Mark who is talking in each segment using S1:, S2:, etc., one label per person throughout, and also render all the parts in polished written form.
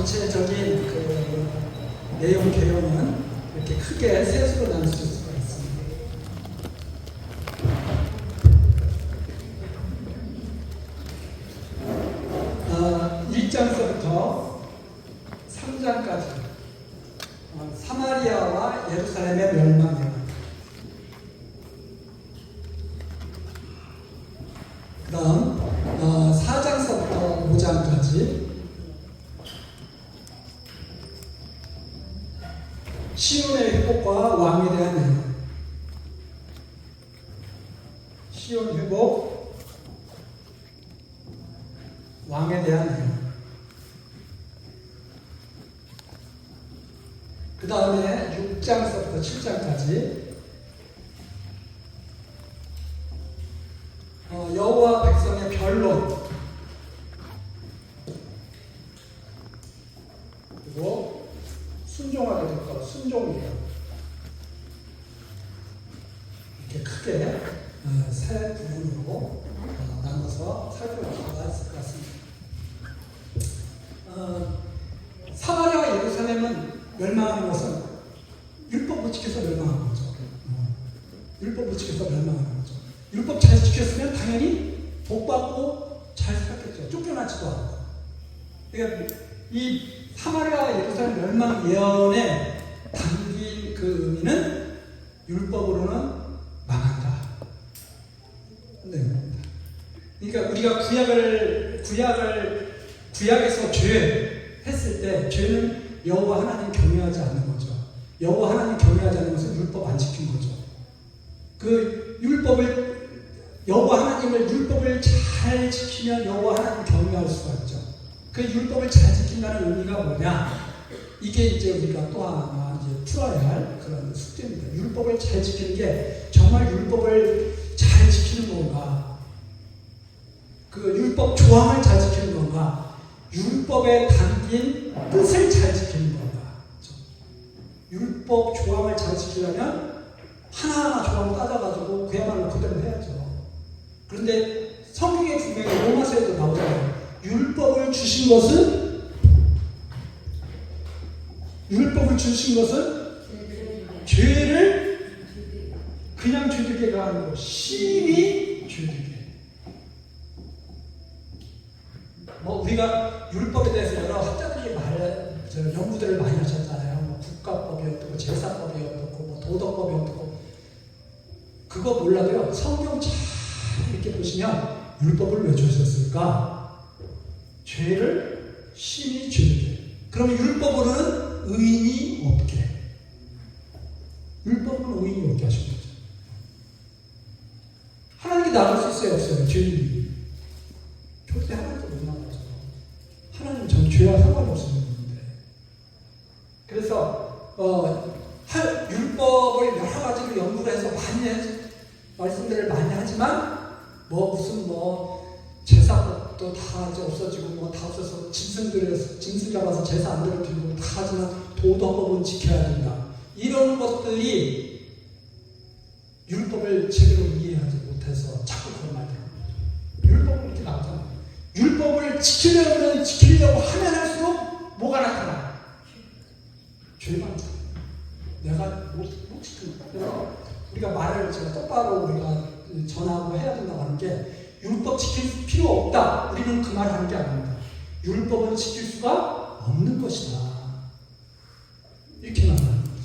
S1: 전체적인 그 내용 개요는 이렇게 크게 셋으로 나눌 수가 있습니다. 1장서부터 3장까지 사마리아와 예루살렘의 멸망이에요. 그 다음 4장서부터 5장까지 시온의 회복과 왕에 대한 내용. 시온 회복, 왕에 대한 내용. 그 다음에 6장서부터 7장까지 여호와 백성의 변론, 그리고 순종하게 될 것, 순종이에요. 이렇게 크게 세 부분으로 나눠서 살펴볼 수가 있을 것 같습니다. 사마리아와 예루살렘은 멸망하는 것은 율법 못 지켜서 멸망하는 거죠. 율법 못 지켜서 멸망하는 거죠. 율법 잘 지켰으면 당연히 복받고 잘 살았겠죠. 쫓겨나지도 않고. 그러니까 이 사마리아와 예루살렘 멸망 예언에 담긴 그 의미는 율법으로는 망한다. 네. 그러니까 우리가 구약에서 죄 했을 때 죄는 여호와 하나님 경외하지 않는 거죠. 여호와 하나님 경외하지 않는 것은 율법 안 지킨 거죠. 그 여호와 하나님을 율법을 잘 지키면 여호와 하나님 경외할 수가 있죠. 그 율법을 잘 지킨다는 의미가 뭐냐? 이게 이제 우리가 또 하나 이제 풀어야 할 그런 숙제입니다. 율법을 잘 지키는 게 정말 율법을 잘 지키는 건가? 그 율법 조항을 잘 지키는 건가? 율법에 담긴 뜻을 잘 지키는 건가? 그렇죠? 율법 조항을 잘 지키려면 하나하나 조항을 따져가지고 그야말로 그대로 해야죠. 그런데 성경에 분명히 로마서에도 나오잖아요. 율법을 주신 것은 죄를 그냥 죄되게가 아니고 심히 죄되게. 우리가 율법에 대해서 여러 학자들이 연구들을 많이 하셨잖아요. 국가법이 어떻고 제사법이 어떻고 도덕법이 어떻고. 그거 몰라도요. 성경 잘 이렇게 보시면 율법을 왜 주셨을까? 죄를 심히 죄되게. 그러면 율법으로는 의인이 없게. 율법으로는 의인이 없게 하신 거죠. 하나님께 나갈 수 있어요, 없어요? 죄인이. 절대 하나님께 못 나가죠. 하나님은 전 죄와 상관이 없는 분인데. 그래서 율법을 여러 가지로 연구를 해서 말씀들을 많이 하지만 무슨 제사법도 다 이제 없어지고 다 없어서 짐승 잡아서 제사 안 드리고 다 하지만 도덕법은 지켜야 된다. 이런 것들이 율법을 제대로 이해하지 못해서 자꾸 그런 말들 하는 거죠. 율법은 이렇게 나오잖아요. 율법을 지키려고 하면 할수록 뭐가 나타나? 죄가 나타나. 내가 못 지키는 거야. 우리가 말을 제가 똑바로 우리가 전하고 해야 된다고 하는 게 율법 지킬 필요 없다. 우리는 그 말을 하는 게 아닙니다. 율법은 지킬 수가 없는 것이다. 이렇게 말하는 거죠.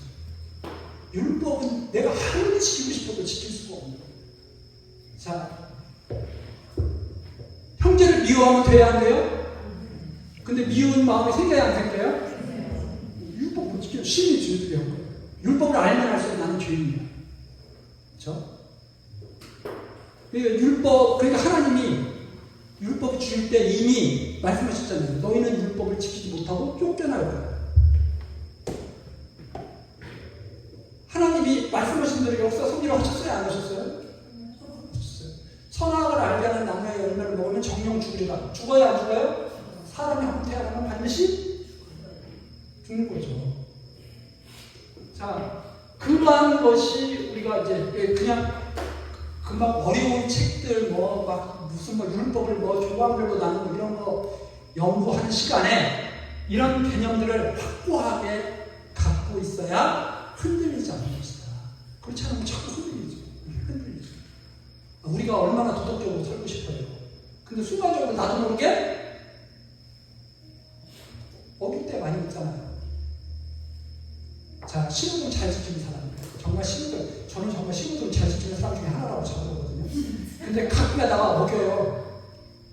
S1: 율법은 내가 하루를 지키고 싶어도 지킬 수가 없는 거예요. 자, 형제를 미워하면 돼야 안 돼요? 근데 미운 마음이 생겨야 안 생겨요? 율법 못 지켜요. 심히 죄되게 한 거예요. 율법을 알면 알수록 나는 죄인이야. 그렇죠? 그러니까 하나님이 율법을 주실 때 이미 말씀하셨잖아요. 너희는 율법을 지키지 못하고 쫓겨날 거야. 하나님이 말씀하신 대로 역사 성기를 하셨어요? 안 하셨어요? 하셨어요. 선악을 알게 하는 나무의 열매를 먹으면 정령 죽으리라. 죽어요? 안 죽어요? 사람이 한번 태어나면 반드시 죽는 거죠. 자, 그러한 것이 우리가 이제 그냥 금방 어려운 책들 무슨 율법을 조항별로 나누고 이런 거 연구하는 시간에 이런 개념들을 확고하게 갖고 있어야 흔들리지 않는 것이다. 그렇지 않으면 자꾸 흔들리죠. 우리가 얼마나 도덕적으로 살고 싶어요. 근데 순간적으로 나도 모르게 어길 때 많이 있잖아요. 자, 신호등 잘 지키는 사람입니다. 정말 저는 정말 신호등 잘 지키는 사람 중에 하나라고 생각하거든요. 근데 가끔가다가 어겨요.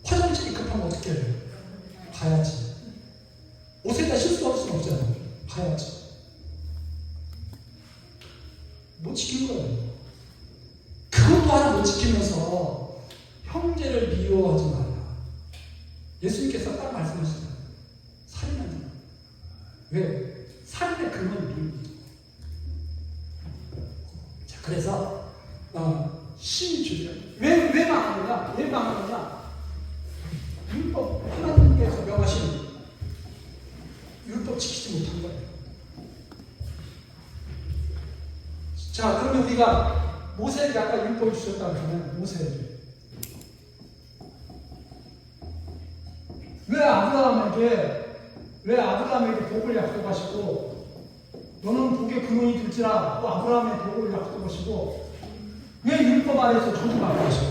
S1: 화장실이 급하면 어떻게 해요? 가야지. 옷에다 실수할 수는 없잖아요. 가야지. 못 지키는 거예요. 그것도 하나 못 지키면서 형제를 미워하지 말라. 예수님께서 딱 말씀하시잖아요. 살인하지 마. 왜? 살인의 근원이 미움이죠. 자, 그래서 신이 주죠. 왜 망하느냐? 왜 망하느냐? 율법, 하나님께서 명하신 율법 지키지 못한 거예요. 자, 그러면 우리가 모세에게 아까 율법을 주셨다고 하면 모세에게 왜 아브라함에게 복을 약속하시고 너는 복의 근원이 될지라 또 아브라함의 복을 약속하시고 왜 율법 아래에서 저주 받게 하시고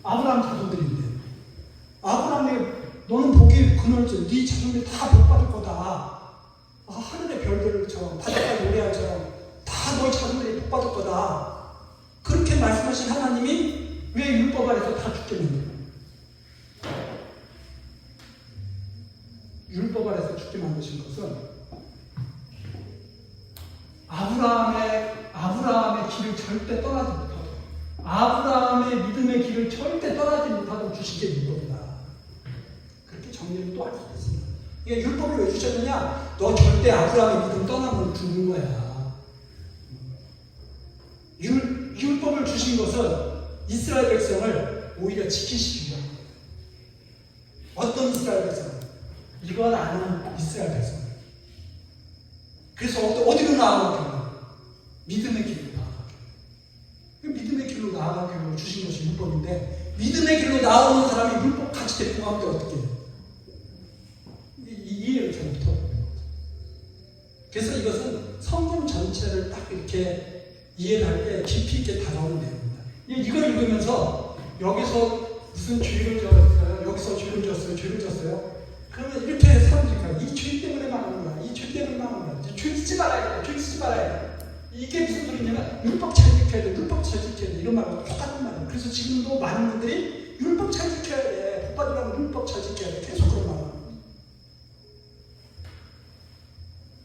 S1: 아브라함 자손들인데 아브라함에게 너는 복의 근원이지 네 자손들이 다 복 받을 거다. 하늘의 별들처럼 바닷가의 모래알처럼 다 너희 자손들이 복 받을 거다. 그렇게 말씀하신 하나님이 왜 율법 아래에서 다 죽겠는데? 율법 아래에서 죽게 만드신 것은 아브라함의 길을 절대 떠나지 못하고 아브라함의 믿음의 길을 절대 떠나지 못하고 주신 게 율법이다. 그렇게 정리를 또 할 수 있습니다. 이게 율법을 왜 주셨느냐? 너 절대 아브라함의 믿음 떠나면 죽는 거야. 율법을 주신 것은 이스라엘 백성을 오히려 지키시기 위한 거예요. 어떤 이스라엘 백성? 이걸 아는 이스라엘 백성. 그래서 어디로 나아가게? 믿음의 길로 나아가게. 믿음의 길로 나아가게 주신 것이 율법인데 믿음의 길로 나오는 사람이 율법 같이 데리고 가면 어떻게 해요? 이해를 잘 못하고 있는 거죠. 그래서 이것은 성경 전체를 딱 이렇게 이해를 할 때 깊이 있게 다가오는 내용입니다. 이걸 읽으면서 여기서 무슨 죄를 지었어요? 여기서 죄를 지었어요? 그러면 이렇게 사람들이 이 죄 때문에 망하는 거야. 이 죄 때문에 망하는 거야. 죄 짓지 말아야 돼. 죄 짓지 말아야 돼. 이게 무슨 소리냐면 율법 잘 지켜야 돼. 율법 잘 지켜야 돼. 이런 말하고 똑같은 말이에요. 그래서 지금도 많은 분들이 율법 잘 지켜야 돼. 복 받으려면 율법 잘 지켜야 돼. 계속 그런 말을 합니다.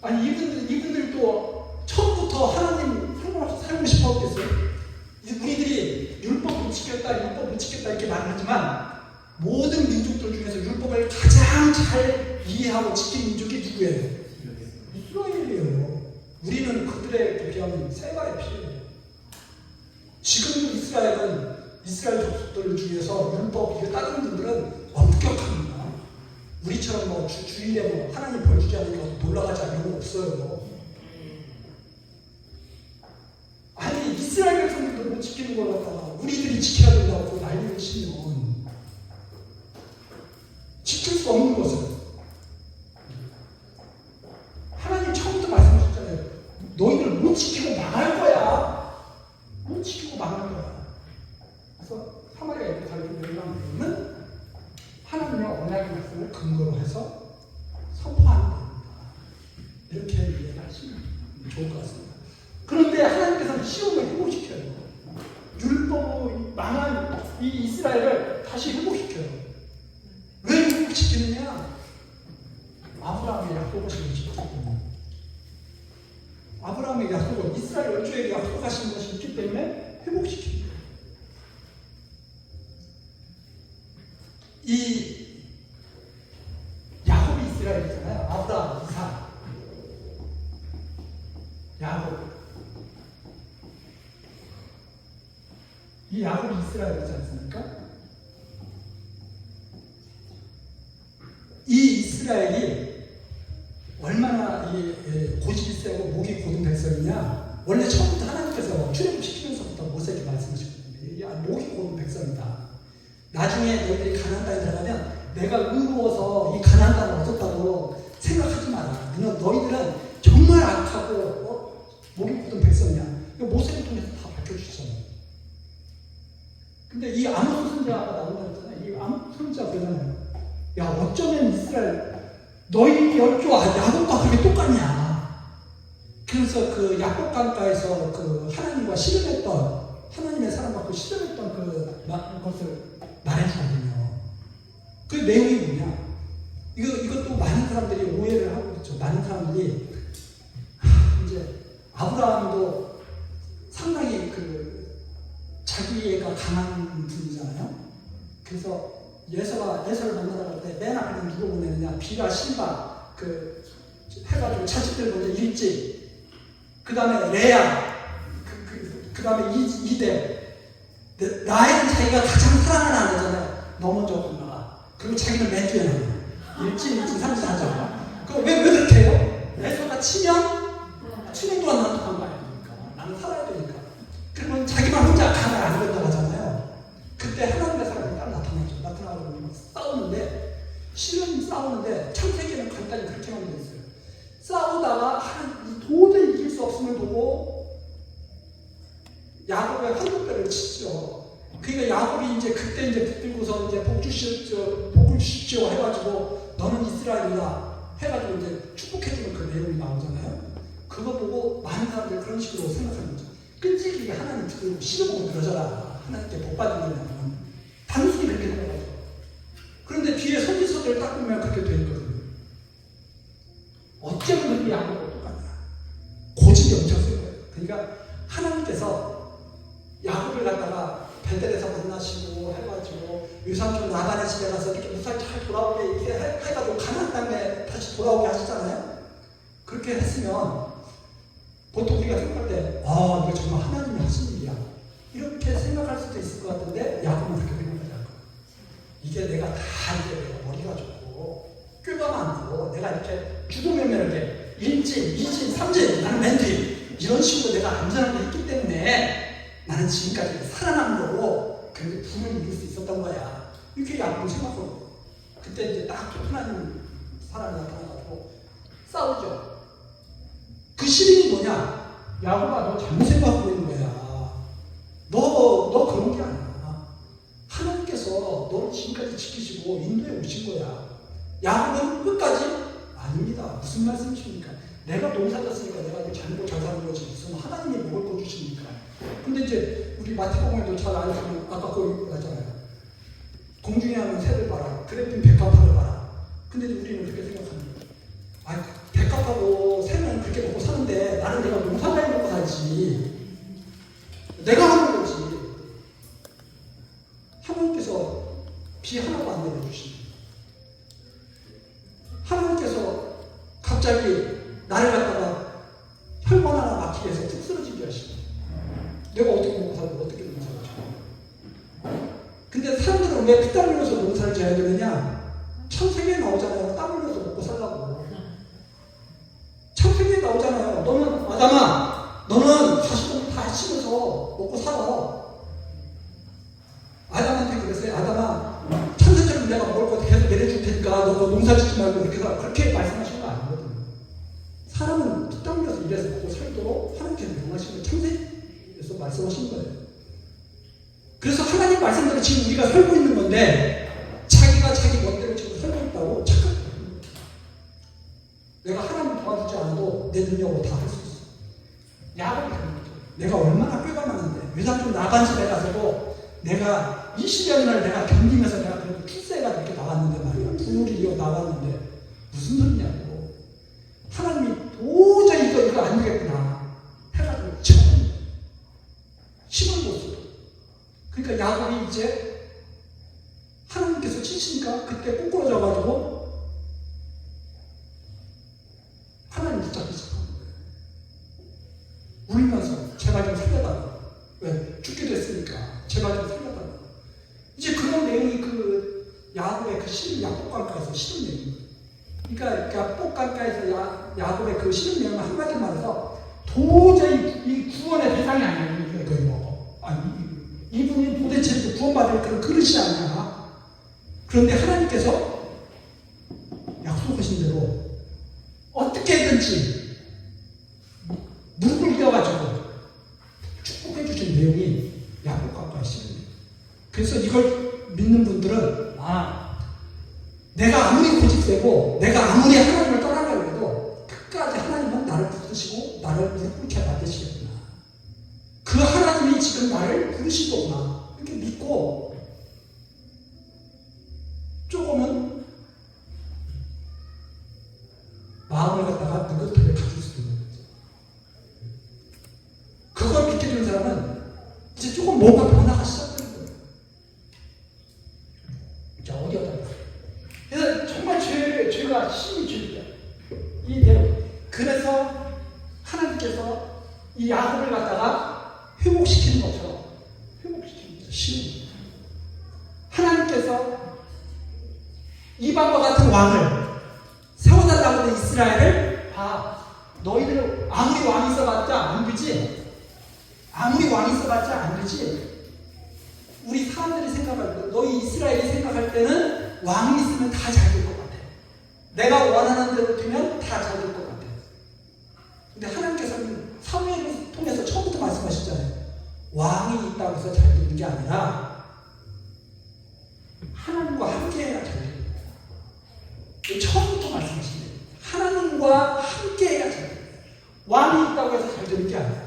S1: 아니 이분들도 처음부터 하나님 살고 싶었겠어요? 우리들이 율법 못 지켰다 이렇게 말하지만 모든 민족들 중에서 율법을 가장 잘 이해하고 지킨 민족이 누구예요? 이스라엘이에요. 우리는 그들에 비하면 새가의 피해예요. 지금도 이스라엘 족속들 중에서 율법 이거 다른 분들은 엄격합니다. 우리처럼 뭐 주일에 하나님 벌 주지 않으니까 놀라가자 이런 거 없어요. 아니 이스라엘 백성들도 못 지키는 걸 갖다가 우리들이 지켜야 된다고 난리를 치면 지킬 수 없는 것을 하나님 처음부터 말씀하셨잖아요. 너희들 못 지키고 망할 거야. 못 지키고 망할 거야. 그래서 사마리아 이렇게 달리는 내용은 하나님의 언약의 말씀을 근거로 해서 선포하는 겁니다. 이렇게 이해하시면 좋을 것 같습니다. 그런데 하나님께서는 시온을 회복시켜요. 율법으로 망한 이 이스라엘을 다시 회복시켜요. 왜 회복시키느냐? 아브라함의 약속을 지키기 때문에. 아브라함의 약속을 이스라엘 열조에게 약속하신 것이 있기 때문에 회복시킵니다. 이 야곱이 이스라엘이잖아요. 아브라함, 이삭, 야곱. 이 야곱이 이스라엘이지 않습니까? 이 이스라엘이 얼마나 고집이 세고 목이 고든 백성이냐? 원래 처음부터 하나님께서 출애굽시키면서부터 모세에게 말씀하셨거든요. 목이 고든 백성이다. 나중에 너희들이 가나안 땅에 들어가면 내가 의로워서 이 가나안 땅을 얻었다고 마음으로 생각하지 마라. 너희들은 정말 악하고 목이 굳은 백성이야. 이거 모세를 통해서 다 밝혀주셨잖아요. 근데 이 아모스 선지자가 나온다고 했잖아요. 이 아모스 선지자가 그러잖아요. 야, 어쩌면 이스라엘 너희 열조와 야곱과 그게 똑같냐. 그래서 그 야곱 강가에서 그 하나님과 씨름했던 하나님의 사람과 그 씨름했던 그것을 말해주거든요. 그 내용이 뭐냐? 이것도 많은 사람들이 오해를 하고 있죠. 많은 사람들이 이제 아브라함도 상당히 자기애가 강한 분이잖아요. 그래서 예서를 만나러 갈 때 맨 앞에는 누구 보내느냐? 비라 실바 해가지고 자식들 먼저 일찍, 그 다음에 레아, 그 다음에 이대, 라헬은 자기가 가장 사랑하는 아내잖아요. 너 먼저 건너가. 그리고 자기는 맨 뒤에 나가. 일찍 3절. 왜 그렇게 해요? 예서가 치면 동안 나는 독한 거 아닙니까? 나는 살아야 되니까. 그러면 자기만 혼자 가면 안 된다고 하잖아요. 그때 하나님의 사람이 딱 나타나죠. 나타나고 싸우는데, 싸우는데 창세기는 간단히 그렇게만 되어 있어요. 싸우다가 도저히 이길 수 없음을 보고 야곱의 황금뼈를 치죠. 그러니까 야곱이 그때 붙들고서 복을 주십시오 해가지고 너는 이스라엘이다 해가지고 축복해주는 그 내용이 나오잖아요. 그거 보고 많은 사람들이 그런 식으로 생각하는 거죠. 끈질기게 하나님 시려보고 그러잖아. 하나님께 복 받으려면 단순히 그렇게 생각하죠. 그런데 뒤에 선지서들을 딱 보면 그렇게 돼 있거든요. 어쩌면 그렇게 야곱과 똑같냐. 고집이 엄청 센 거예요. 그러니까 하나님께서 야곱을 갖다가 베델에서 만나시고 해가지고 유삼촌 라반의 집에 가서 이렇게 무사히 잘 돌아오게 이렇게 해가지고 가나안 땅에 다시 돌아오게 하시잖아요. 그렇게 했으면 보통 우리가 생각할 때 이거 정말 하나님이 하신 일이야 이렇게 생각할 수도 있을 것 같은데 야곱은 그렇게 생각하지 않고 이게 내가 내가 머리가 좋고 꾀가 많고 내가 이렇게 주도면밀하게 1진, 2진, 3진 나는 맨 뒤 이런 식으로 내가 안전하게 했기 때문에 나는 지금까지 살아남으려고 그렇게 부를 이룰 수 있었던 거야. 이렇게 야곱은 생각하고 그때 딱 하나님 사람이 나타나가지고 싸우죠. 그 시민이 뭐냐? 야곱아, 너 잘못 생각하고 있는 거야. 너 그런 게 아니야. 하나님께서 너를 지금까지 지키시고 인도해 오신 거야. 야곱은 끝까지 아닙니다. 무슨 말씀이십니까? 내가 농사 졌으니까 내가 이제 잘 사는 거지. 무슨 하나님이 먹을 거 주십니까? 근데 우리 마태복음에도 잘 알지만 아까 거기 하잖아요. 공중에 하는 새를 봐라. 그래핀 백합화를 봐라. 근데 우리는 그렇게 생각합니다. 백합하고 새는 그렇게 먹고 사는데 나는 내가 농사를 먹고 살지. 내가 하는 거지. 하나님께서 비 하나도 안 내려주십니다. 하나님께서 갑자기 나를 갖다가 혈관 하나 막히게 해서 툭 쓰러지게 하시고 내가 어떻게 먹고 살고 어떻게 농사를 져. 근데 사람들은 왜 피땀 흘려서 농사를 져야 되느냐? 창세기에 나오잖아요. 땀 흘려서 먹고 살라고. 창세기에 나오잖아요. 너는 아담아, 너는 자식들 다 치면서 먹고 살아. 아담한테 그랬어요. 아담아, 천사처럼 내가 먹을 거 계속 내려줄 테니까 너 농사 짓지 말고 그렇게 말씀하신 거 아니거든요. 사람은 피땀 흘려서 일해서 먹고 살도록 하나님께서 명하신 거 창세기에서 말씀하신 거예요. 그래서 하나님 말씀대로 지금 우리가 살고 있는 건데 자기가 자기 멋대로 지금 살고 있다고 착각해요. 내가 하나님 도와주지 않아도 내 능력으로 다 할 수 있어. 야곱이 그런 거죠. 내가 얼마나 꾀가 많은데 외삼촌 라반 집에 가서도 내가 20년을 내가 견디면서 내가 그래도 출세가 이렇게 나왔는데 말이야. 부울이 이어 나왔는데 무슨 소리냐고. 하나님이 도저히 이거 안 되겠구나 해가지고 처음 힘을 못 써. 그러니까 야곱이 이제 하나님께서 치시니까 그때 꼬꾸라져가지고 하나님 붙잡기 시작한 거예요. 울면서 제발 좀 살려달라고. 왜? 죽게 됐으니까 제발 좀 살려달라고. 이제 그런 내용이 야곱의 야복강가에서 시든 내용이에요. 그러니까 야복강가에서 야곱의 그 시든 내용을 한마디 말해서 도저히 이 구원의 대상이 아니에요. 거의 이분이 도대체 구원받을 그런 그릇이 아니야. 그런데 하나님께서 약속하신 대로 고집대로 어떻게든지 무릎을 이어가지고 축복해 주신 내용이 야곱과 시입니다. 그래서 이걸 믿는 분들은 내가 아무리 고집되고 내가 아무리 하나님을 떠나려고 해도 끝까지 하나님은 나를 붙드시고 나를 무릎 꿇게 만드시겠구나. 그 하나님이 지금 나를 부르신 거구나. 이렇게 믿고 조금은 마음을 갖다가 느긋하게 가질 수 있는 거죠. 그걸 믿게 되는 사람은 이제 조금 뭔가 변화가 시작되는 거예요. 자, 어디 갔다 왔어요? 그래서 정말 죄가 심히 죄입니다. 이 내용. 그래서 하나님께서 이 야곱을 갖다가 회복시키는 것처럼 회복시키는 거죠. 쉬운. 하나님께서 이방과 같은 왕을 세워달라고 하는 이스라엘을 너희들 아무리 왕이 있어봤자 안 되지. 아무리 왕이 있어봤자 안 되지. 우리 사람들이 생각할 때, 너희 이스라엘이 생각할 때는 왕이 있으면 다 잘 될 것 같아. 내가 원하는 대로 되면 다 잘 될 것 같아. 근데 하나님께서는 사무엘을 통해서 처음부터 말씀하셨잖아요. 왕이 있다고 해서 잘 되는 게 아니라 하나님과 함께해야 잘 되는 거예요. 처음부터 말씀하신 거예요. 하나님과 함께해야 잘 되는 거예요. 왕이 있다고 해서 잘 되는 게 아니라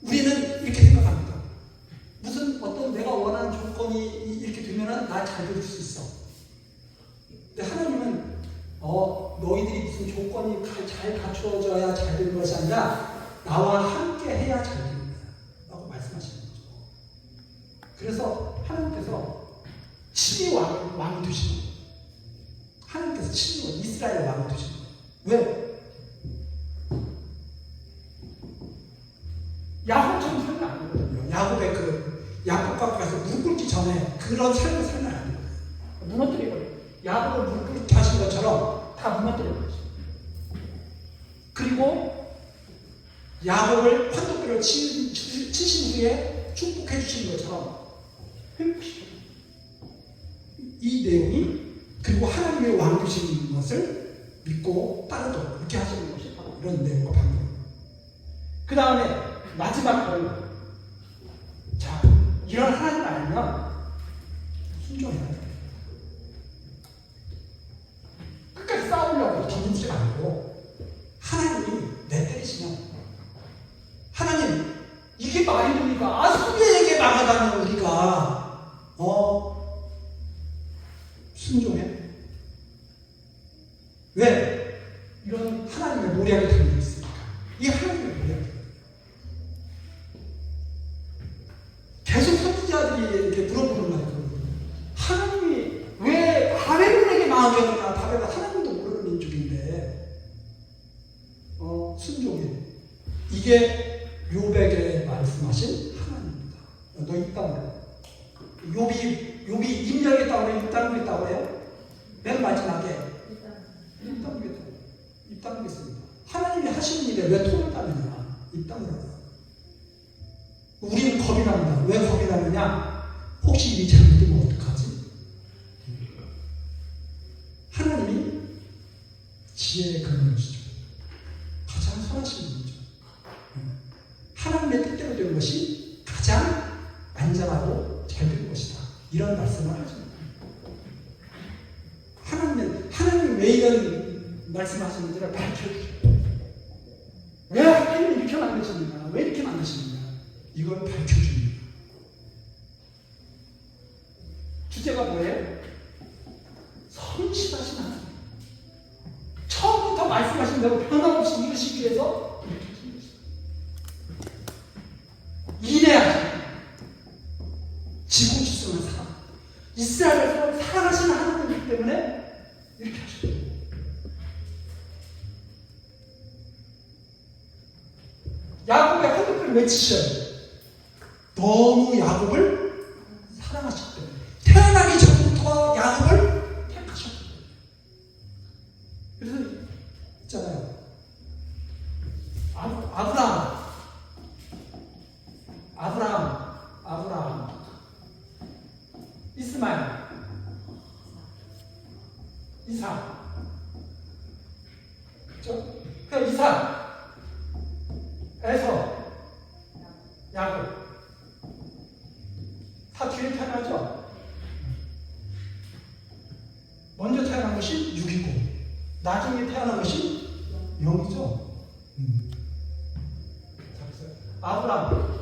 S1: 우리는 이렇게 생각합니다. 무슨 어떤 내가 원하는 조건이 이렇게 되면은 나 잘 될 수 있어. 근데 하나님은 너희들이 무슨 조건이 잘 갖추어져야 잘 되는 것이 아니라 나와 함께 해야 잘 되는 거야 라고 말씀하시는 거죠. 그래서 하나님께서 친히 왕이 되시는 거예요. 하나님께서 친히 이스라엘 왕이 되시는 거예요. 왜? 야곱처럼 살면 안 되거든요. 야곱과 가서 무릎 꿇기 전에 그런 삶을 살면 안 돼요. 무너뜨려버려요. 야곱을 무릎 꿇게 하신 것처럼 다 무너뜨려버려요. 그리고 야곱을 환도뼈를 치신 후에 축복해 주신 것처럼 회복시켜요. 이 내용이 그리고 하나님의 왕 되시는 것을 믿고 따르도록 이렇게 하시는 것이 바로 이런 내용과 방법입니다. 그 다음에 마지막으로 자, 이런 하나님 알면 순종해야 돼요. 끝까지 싸우려고 던지지 말고 하나님이 내 때리시면 하나님 이게 말이 됩니까? 수비에게 망하다면 우리가 순종해. 왜? 이런 하나님의 모략이 담겨 있으니까. 이 하나님의 모략이 계속 선지자들이 이렇게 물어보는 말이거든요. 하나님이 왜 바벨론에게 망하겠느냐? 바벨론 하나님도 모르는 민족인데 순종해. 이게 욥에게 말씀하신 하나님입니다. 너 이 땅으로 욥이 임령의 땅으로 이 땅으로 있다고 해요? 맨 마지막에 이 땅으로 있습니다. 하나님이 하시는 일에 왜 토를 따느냐? 이 땅으로. 우리는 겁이 납니다. 왜 겁이 나느냐? 혹시 이 잘못되면 어떡하지? 하나님이 지혜의 근원이시죠. 가장 선하신 분이죠. 하나님의 뜻대로 되는 것이 가장 안전하고 잘 되는 것이다. 이런 말씀을 하십니다. 하나님 왜 이런 말씀하시는지를 밝혀주죠. 왜 하나님이 이렇게 만드셨느냐? 왜 이렇게 만드셨느냐? 이걸 밝혀줍니다. 주제가 뭐예요? 성실하신 하나님. 처음부터 말씀하신 대로 변함없이 이루시기 위해서 이렇게 하신 것입니다. 인내하지. 지고지순한 사랑. 이스라엘을 사랑하시는 하나님이기 때문에 이렇게 하셨죠. 야곱의 헌금을 외치셔요. 너무 야곱을 사랑하셨기 때문에. 태어나기 전부터 야곱을 택하셨기 때문에. 그래서 있잖아요. 아브라함, 이스마엘, 이삭, 그죠? 그럼 이삭, 에서, 야곱. 다 뒤에 태어나죠? 먼저 태어난 것이 6이고, 나중에 태어난 것이 0이죠? 아브라함,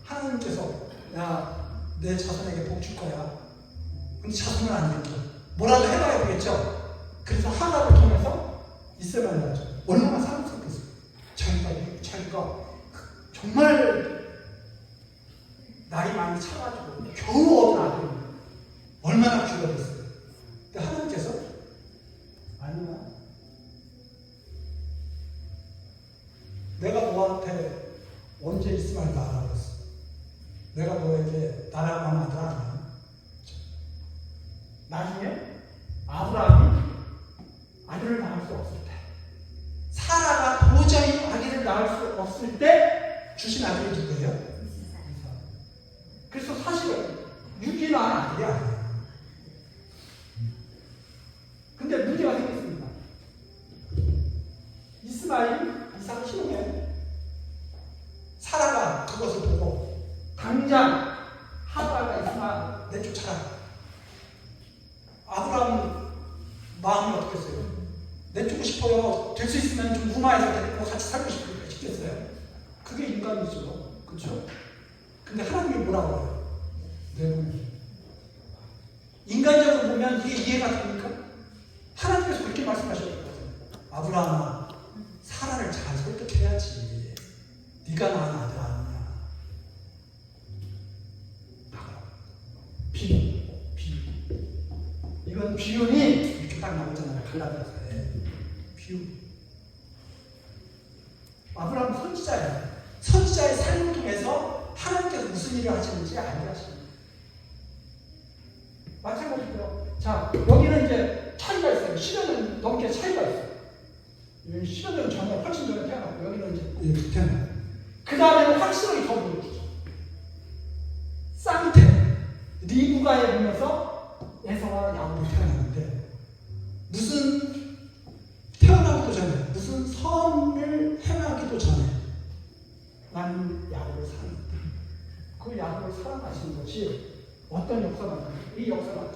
S1: 하나님께서, 야, 내 자손에게 복 줄 거야. 근데 자손은 안 됐죠. 뭐라도 해봐야 되겠죠? 그래서 하나를 통해서 이스라엘을 낳았죠. 얼마나 사랑스럽겠어요. 자기가 정말 나이 많이 차가지고 겨우 얻은 아들입니다. 얼마나 귀하겠어요. 근데 하나님께서 아니야. 내가 너한테 언제 이스마엘 낳으라고 했어. 내가 너에게 나라고 하는 아들 아니야. 나중에 아브라함이 아들을 낳을 수 없을 때, 사라가 도저히 아기를 낳을 수 없을 때 주신 아들이 누구예요? 그래서 사실은 육이 낳은 아들이 아니에요. 근데 문제가 생겼습니다. 이스마엘이 이삭을 희롱해요. 사라가 그것을 보고 당장 하갈과 이스마엘 내쫓아라. 아브라함 마음이 어떻겠어요? 내쫓고 싶어요. 될 수 있으면 좀 무마해서 데리고 같이 살고 싶겠어요. 그게 인간이죠. 그렇죠? 근데 하나님이 뭐라고 해요? 네. 인간적으로 보면 이게 이해가 됩니까? 하나님께서 그렇게 말씀하셨거든요. 아브라함아, 사라를 잘 설득해야지. 네가 낳은 아들 아니냐. 비유. 이건 비유니 이렇게 딱 나오잖아요. 갈라디아서에. 비유. 아브라함 선지자예요. 선지자의 삶을 통해서 하나님께서 무슨 일을 하시는지 알게 하십니다. 마찬가지로 자, 여기는 이제 차이가 있어요. 10년 넘게 차이가 있어요. 10년 전에 훨씬 전에 태어났고 여기는 이제 이렇게 태어나요. 그 다음에는 확실하게 더 보여주죠. 쌍태 리브가에 보면서 에서와 야곱이 태어났는데 무슨 태어나기도 전에 무슨 선을 행하기도 전에 나는 야곱을 사랑했다. 그 야곱을 사랑하시는 것이 어떤 역사가 이 역사가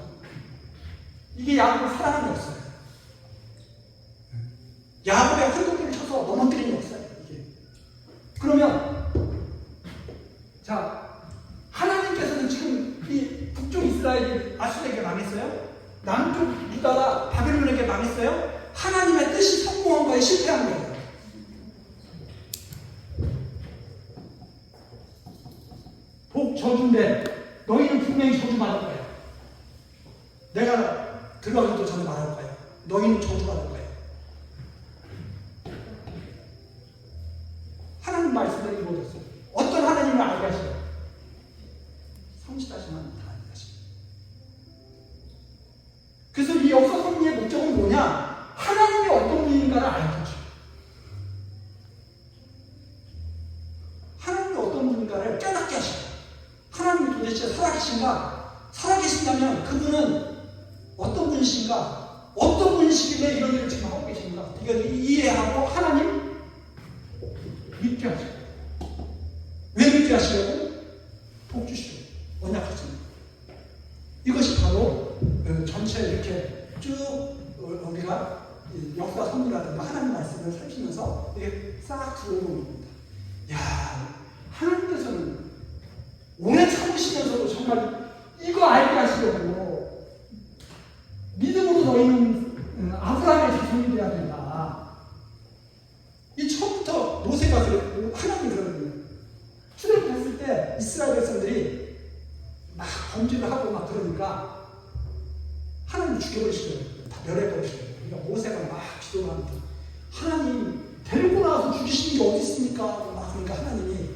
S1: 이게 야곱을 사랑하는 역사예요. 야곱의 헐곡기를 쳐서 넘어뜨리는 역사예요. 이게. 그러면 자, 하나님께서는 지금 이 북쪽 이스라엘이 아수르에게 망했어요? 남쪽 유다가 바벨론에게 망했어요? 하나님의 뜻이 성공한 거에 실패한 거예요. 복 저주인데 너희는 분명히 저주받을 거예요. 내가 들어가기도 전에 말할 거예요. 너희는 저주받을 거예요. 하나님 말씀대로 이루어졌어요. 어떤 하나님을 알게 하시요? 성실하신 하나님 다 알게 하시요. 그래서 이 역사 섭리의 목적은 뭐냐? 하나님이 어떤 분인가를 알려줘. 하나님이 어떤 분인가를 깨닫게 하시고, 하나님이 도대체 살아계신가? 살아계신다면 그분은 어떤 분이신가? 어떤 분이시길래 이런 일을 지금 하고 계신가? 이걸 이해하고 하나님 믿게 하시고, 왜 믿게 하시려고? 복 주시고 언약하십니다. 이것이 바로 전체 이렇게 쭉 우리가 역사 선물하든가 하나님 말씀을 살피면서 이게 싹 들어오는 겁니다. 야, 하나님께서는 오래 참으시면서도 정말 이거 알게 하시려고 믿음으로 너희는 아브라함의 자손이 되어야 된다. 이 처음부터 모세가 그랬고 하나님이 그러거든요. 출애굽했을 때 이스라엘 백성들이 막 범죄를 하고 막 그러니까 하나님 죽여버리시더라고요. 다 멸해버리시더라고요. 그러니까 모세가 막 기도를 합니다. 하나님 데리고 나와서 죽이시는 게 어디 있습니까? 막 그러니까 하나님이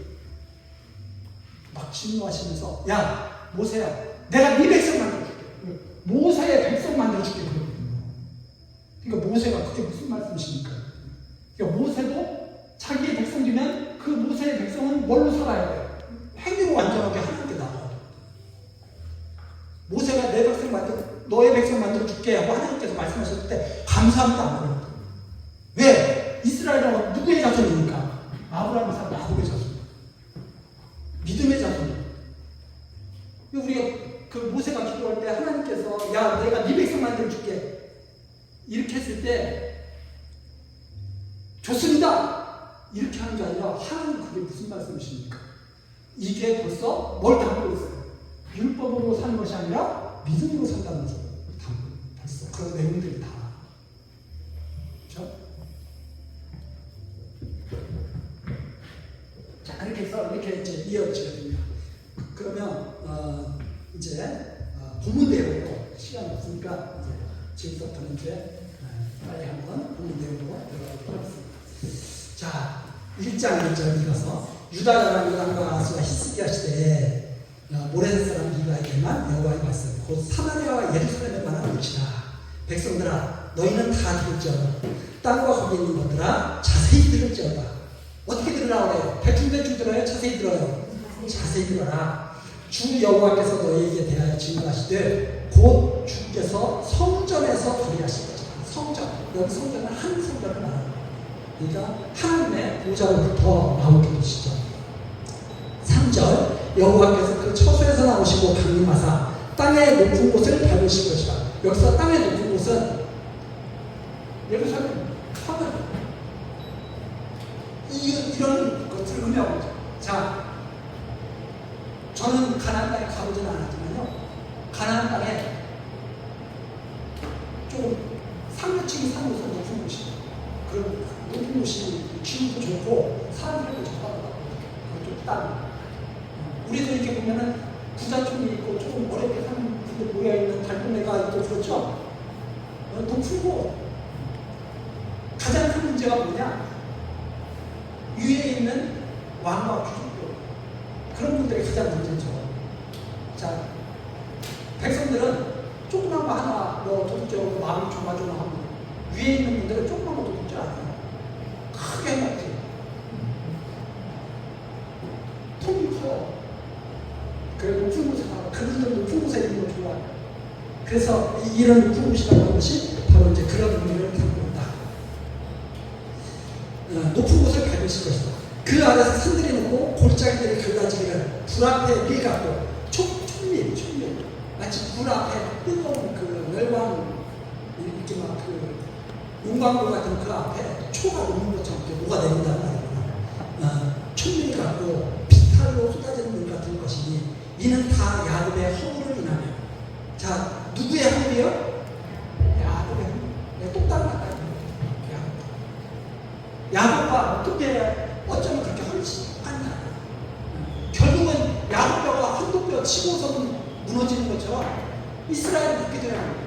S1: 막 진노하시면서 야 모세야 내가 네 백성 만들어줄게. 모세의 백성 만들어줄게 그러거든요. 그러니까 모세가 그게 무슨 말씀이십니까? 그러니까 모세도 자기의 백성이면 그 모세의 백성은 뭘로 살아야 돼요? 행위로 완전하게 하나님께 나가야 돼요. 모세가 내 백성 너의 백성 만들어줄게 하고 하나님께서 말씀하셨을 때 감사합니다 안 그래요. 왜? 자, 내가 네 백성 만들어줄게. 이렇게 했을 때 좋습니다. 이렇게 하는 게 아니라 하나님 그게 무슨 말씀이십니까? 이게 벌써 뭘 담고 있어요? 율법으로 사는 것이 아니라 믿음으로 산다는 것을 담고 벌써 그런 내용들이 다. 그렇죠? 자, 이렇게 해서 이렇게 이제 이어지게 됩니다. 그러면 이제 본문 내용으로 시간이 없으니까 이제 지금부터는 이제 빨리 한번 본문 내용으로 들어가도록 하겠습니다. 자, 1장 1절 읽어서 유다 사람 요담과 아수가 히스기야 시대에 모레셋 사람 미가에게만 여호와의 말씀 곧 사마리아와 예루살렘에 관한 것이라. 백성들아 너희는 다 들을지어다. 땅과 거기 있는 것들아 자세히 들을지어다. 어떻게 들으라고 해요? 대충 들어요? 자세히 들어요? 자세히 들어라. 주 여호와께서 너희에게 대하여 증거하시되 곧 주께서 성전에서 거리하실 것이다. 성전, 여기 성전은 한 성전을 말합니다. 그러니까 하나님의 보좌로부터 나오게 되시죠. 3절 여호와께서 그 처소에서 나오시고 강림하사 땅의 높은 곳을 밟으실 것이다. 여기서 땅의 높은 곳은 예루살렘, 하늘 이런 것들을 의미하고 있죠. 자, 저는 가나안 땅에 가보지는 않았지만요, 가나안 땅에 좀 상류층이 사는 곳은 높은 곳이에요. 그런 높은 곳이 기후도 좋고 사람들도 좋아하더라고요. 그쪽 땅. 우리도 이렇게 보면은 부자촌이 있고 조금 어렵게 사는 분들 모여있는 달동네가 있고 그렇죠. 높은 곳. 가장 큰 문제가 뭐냐? 위에 있는 왕과 귀족들. 그런 분들이 가장 문제죠. 자, 백성들은 조그만 거 하나 도둑질하고 마음이 조마조마하고 위에 있는 분들은 조그만 거 도둑질 안 해요. 크게 해놨지. 통이 커요. 그래 높은 곳에 살아. 그분들 높은 곳에 있는 걸 좋아해요. 그래서 이런 높은 곳이라고 하는 것이 바로 이제 그런 의미를 담고 있다. 높은 곳을 밟으실 것이다. 그 아래서 산들이 놓고 골짜기들이 갈라지기를 불 앞에 밀 같고 촛밀 마치 불 앞에 뜨거운 그 열광 이렇게 막 그 용광로 같은 그 앞에 초가 녹는 것처럼 이렇게 녹아내린다는 말이구나. 촛밀 같고 비탈로 쏟아지는 물 같은 것이니 이는 다 야곱의 허물을 인하며. 자, 누구의 허물이요? 야곱의 허물. 똑딱 맞다. 야곱과 어쩌면 그렇게 훨씬 똑같냐. 결국은 야곱뼈가 한도뼈 치고서는 무너지는 것처럼 이스라엘이 그렇게 되는 거죠.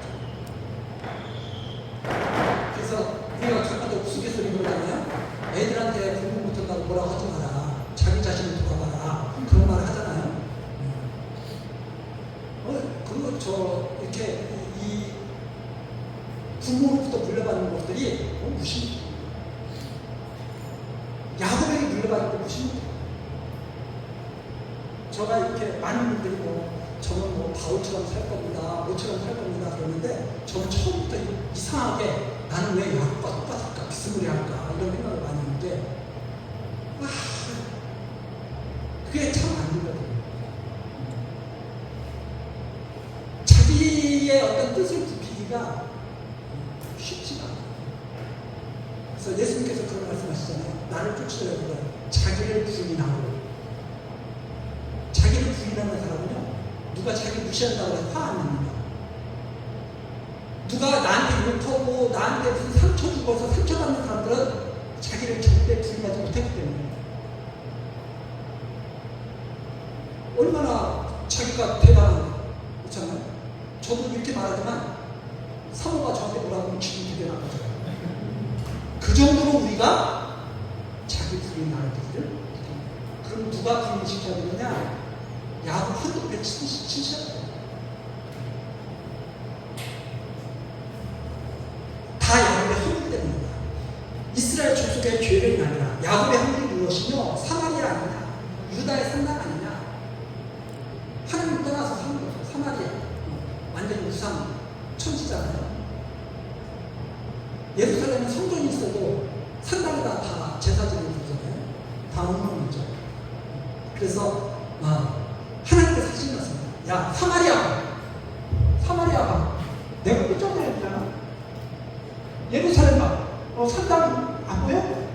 S1: 그래서 우리가 잠깐도 우스갯소리 그러잖아요. 애들한테 공부 못한다고 뭐라고 하지 마라. 자기 자신을 돌아봐라. 그런 말을 하잖아요. 이렇게 이 부모로부터 물려받는 것들이 무시. 야곱에게 물려받는 거 무시 못해요. 저가 이렇게 많은 분들이 저는 바울처럼 살 겁니다, 모처럼 살 겁니다 그러는데 저는 처음부터 이상하게 나는 왜 야곱과 똑같을까, 비스무리할까 이런 생각을 많이 했는데 그게 참 안 되거든요. 자기의 어떤 뜻을 굽히기가 쉽지가 않아요. 그래서 예수님께서 그런 말씀하시잖아요. 나를 쫓으려고 자기를 부인하고. 자기를 부인하는 사람은요, 누가 자기 무시한다고 해서 화 안 납니다. 누가 나한테 욕하고 나한테 무슨 상처 주고서 상처받는 사람들은 자기를 절대 부인하지 못했기 때문에. 얼마나 자기가 대단한 그렇잖아요. 저도 이렇게 말하지만 사모가 저한테 뭐라고 하면 기분이 되게 나빠져요. 그 정도로 우리가 자기 부인할 때를. 그럼 누가 부인시켜야 되느냐? 야곱 한도 배 치셔야 돼요. 다 야곱의 허물 때문이다. 이스라엘 족속의 죄를 아니라 야곱의 허물이 무엇이며 사마리아 아니냐, 유다의 산당 아니냐. 하나님 떠나서 사는 거죠. 사마리아 완전히 우상 천지잖아요. 예루살렘은 성전이 있어도 산당에다 다 제사지를 두잖아요. 다 없는 거죠. 그래서 하나님께서 하신 말씀입니다. 야, 사마리아가 내가 끝장내야 되잖아. 예루살렘 산당 안 보여?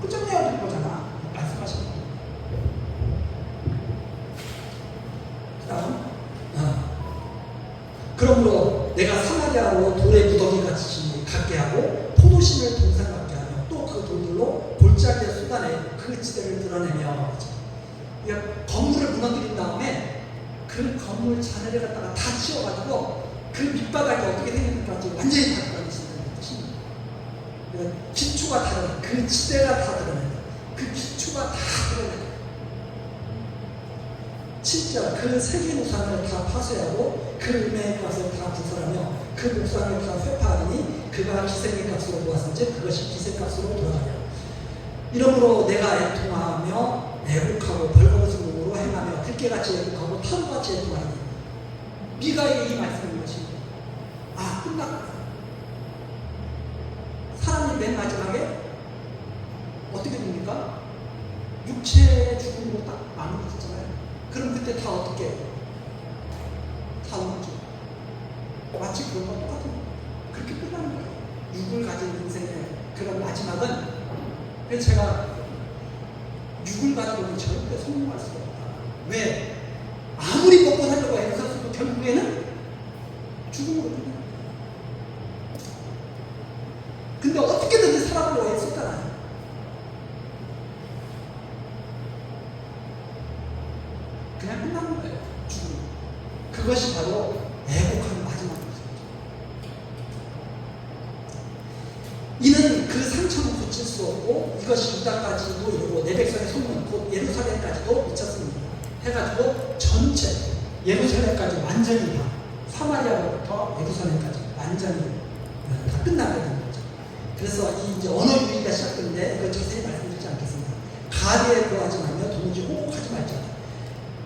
S1: 끝장내야 될 거잖아. 말씀하신 거. 그 다음, 그러므로 내가 사마리아로 돌의 무더기 같이 갖게 하고 포도심을 동산 같게 하며 또 그 돌들로 골짜기에 쏟아내 그 지대를 드러내며. 그러니까 건물을 무너뜨린 다음에 그 건물 잔해를 갖다가 다 치워가지고 그 밑바닥이 어떻게 생겼는지 완전히 다 드러내신다는 뜻입니다. 그러니까 기초가 다르다. 그 지대가 다 드러낸다. 그 기초가 다 드러낸다. 7절 그 세계 우상을 다 파쇄하고 그 음의 값을 다 구설하며 그 목상을 다 회파하니 그가 기생의 값으로 모았은지 그것이 기생값으로 돌아가며 이러므로 내가 애통하며 애국하고 벌거벗은 몸으로 행하며 들깨같이 애국하고 타루같이 애통하니 미가의 이 말씀인 것입니다. 끝났구나. 사람이 맨 마지막에 어떻게 됩니까? 육체의 죽음으로 딱 마무리 짓잖아요. 그럼 그때 다 어떻게 해요? 다 넘어져. 마치 그런 거 똑같은 거예요. 그렇게 끝나는 거예요. 육을 가진 인생의 그런 마지막은. 그래서 제가 육을 가지고는 절대 성공할 수가 없다. 왜? 아무리 먹고 살려고 애써도 결국에는 죽음으로 끝나요. 근데 어떻게든지 살아보려고 애썼잖아요. 그냥 끝나는 거예요. 죽음. 그것이 바로 애곡하는 마지막 모습이죠. 이는 그 상처는 고칠 수 없고 이것이 유다까지도 이르고 내 백성의 소문 곧 예루살렘까지도 미쳤습니다. 해가지고 전체 예루살렘까지 완전히 다 사마리아로부터 예루살렘까지 완전히 다 끝나게 된 거죠. 그래서 이 이제 언어 유기가 시작되는데 이거 자세히 말씀드리지 않겠습니다. 가드에 구하지 말며 도무지 호곡하지 말자.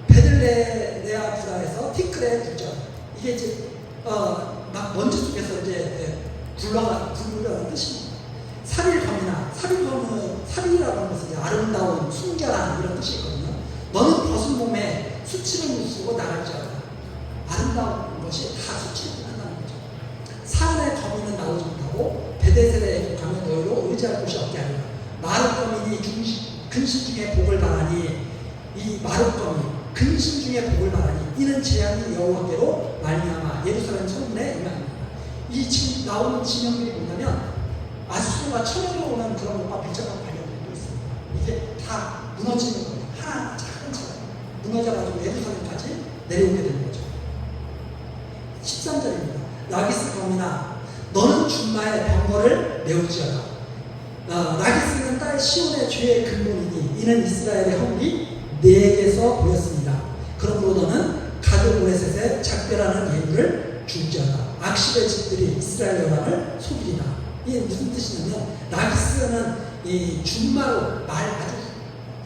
S1: 베들레네아 부라에서 티크레 두자. 이게 이제 막 먼지 속에서 이제 굴러가는 뜻입니다. 살일검이나 살이라고 하는 것은 아름다운 순결한 이런 뜻이 있거든요. 너는 벗은 몸에 수치를 무수고 나갈지 알아. 아름다운 것이 다 수치를 한다는 거죠. 사안의 거미는 나오지 못하고 베데셀에 가면 너희로 의지할 곳이 없게 하리라. 마룻거민이 근심 중에 복을 바라니 이 마룻거미 근심 중에 복을 바라니 이는 재앙이 여호와께로 말미암아 예루살렘 성문에 임합니다. 이 지금 나오는 지명들이 뭐냐면 아수르와 천연으로 오는 그런 것과 비슷한 관련도 있습니다. 이게 다 무너지는 거예요. 하나 작은 차가 무너져가지고 예루살렘까지 내려오게 되는 거죠. 13절입니다. 라기스 검이나 너는 준마의 병거를 메울지어다. 라기스는 딸 시온의 죄의 근본이니 이는 이스라엘의 허물이 내게서 보였습니다. 그러므로 너는 가드 모레셋에 작별하는 예물을 줄지어다. 악십의 집들이 이스라엘 여람을 속이리다. 이게 무슨 뜻이냐면 라기스는 이 준마로 아주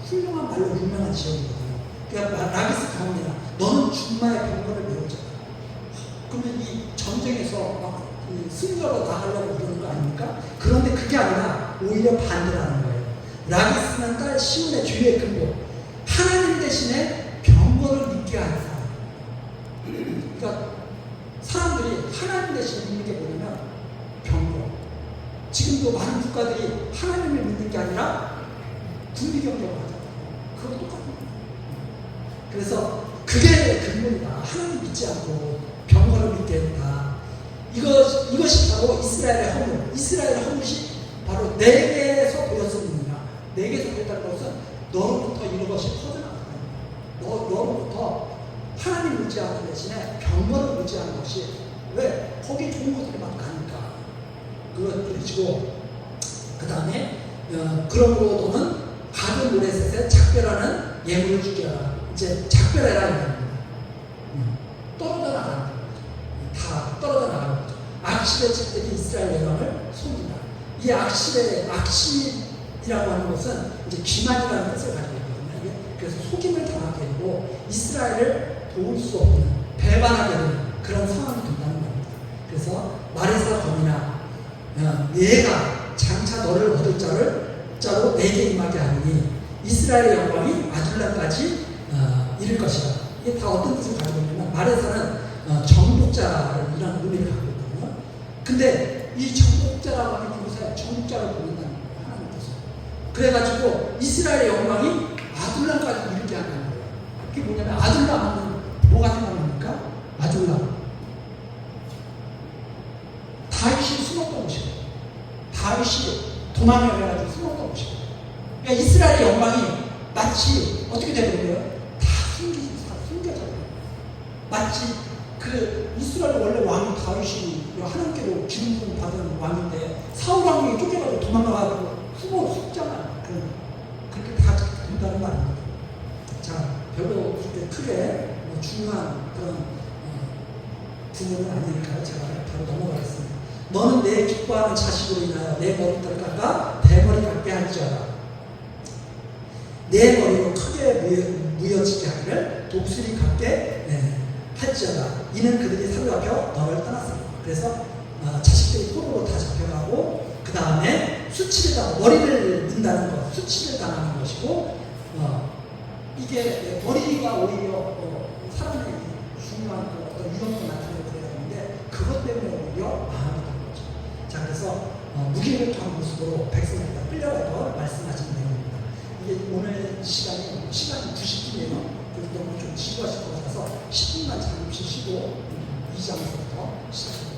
S1: 훌륭한 말로 유명한 지역이거든요. 그러니까 라기스 가문이라 너는 준마의 병거를 메우자. 그러면 이 전쟁에서 막 승려로 나가려고 그러는 거 아닙니까? 그런데 그게 아니라 오히려 반대라는 거예요. 라기스는 딸 시온의 죄의 근본, 하나님 대신에 병거를 믿게 하는 사람. 그러니까 사람들이 하나님 대신에 믿는 게 뭐냐면 병거. 지금도 많은 국가들이 하나님을 믿는 게 아니라 군비경쟁을 하잖아요. 그거 똑같은 거예요. 그래서 그게 근본이다. 하나님 믿지 않고 병거를 믿게 된다. 이것이 바로 이스라엘의 허물. 이스라엘의 허물이 바로 내게서 보였습니다. 내게서 보였다는 것은 너로부터 이런 것이 퍼져나가는 거예요. 너로부터 하나님 의지하는 대신에 병거를 의지하는 것이 왜? 거기 좋은 것들이 막 나니까. 그리고 그 다음에 그러므로 너는 가드 모레셋에 작별하는 예물을 주게라. 이제 작별해라 이런 겁니다. 떨어져 나가는 거예요. 다 떨어져 나가는 거죠. 악십의 집들이 이스라엘 여람을 속인다. 이 악십이라고 하는 것은 이제 기만이라는 뜻을 가지고 있거든요. 그래서 속임을 당하게 되고 이스라엘을 도울 수 없는 배반하게 되는 그런 상황이 된다는 겁니다. 그래서 마레사 검이나 내가 장차 너를 얻을 자로 내게 임하게 하느니 이스라엘의 영광이 아둘람까지 이를 것이다. 이게 다 어떤 뜻을 가지고 있냐면 마레사는 정복자라는 의미를 갖고 있거든요. 근데 이 정복자라고 하는 이곳에 정복자를 보낸다는 거예요. 하나님께서. 그래가지고 이스라엘의 영광이 아둘람까지 이르지 않는 거예요. 그게 뭐냐면 아둘람 하면 뭐가 생각납니까? 아둘람. 다윗이 숨었던 곳이에요. 다윗이 도망을 해가지고 숨었던 곳이에요. 그러니까 이스라엘의 영광이 마치 어떻게 되는 거예요? 다 숨겨져요. 마치 그 이스라엘 원래 왕이 다윗이 하나님께로 기름 부음 받은 왕인데 사울 왕에게 쫓겨가지고 도망가가지고 숨잖아요. 그렇게 다 된다는 말입니다. 자, 별로 그렇게 크게 중요한 그런 부분은 아니니까요. 제가 바로 넘어가겠습니다. 너는 내 기뻐하는 자식으로 인하여 내 머리털을 깎아 대머리 같게 할지어다. 내 머리로 크게 무여지게 하기를 독수리 같게 할지어다. 이는 그들이 사로잡혀 너를 떠났습니다. 그래서 자식들이 포로로 다 잡혀가고 그 다음에 수치를 당하고 머리를 문다는 것, 수치를 당하는 것이고 이게 머리가 오히려 사람의 중요한 어떤 유형도 나타내고 그래야 되는데 그것 때문에 오히려 마음이 든 거죠. 자, 그래서 무기력한 모습으로 백성들이 끌려가서 말씀하신 내용입니다. 이게 오늘 시간이 90분이에요. 그래서 너무 좀 지루하실 것 같아서 10분만 잠시 쉬고 2장에서부터 시작합니다.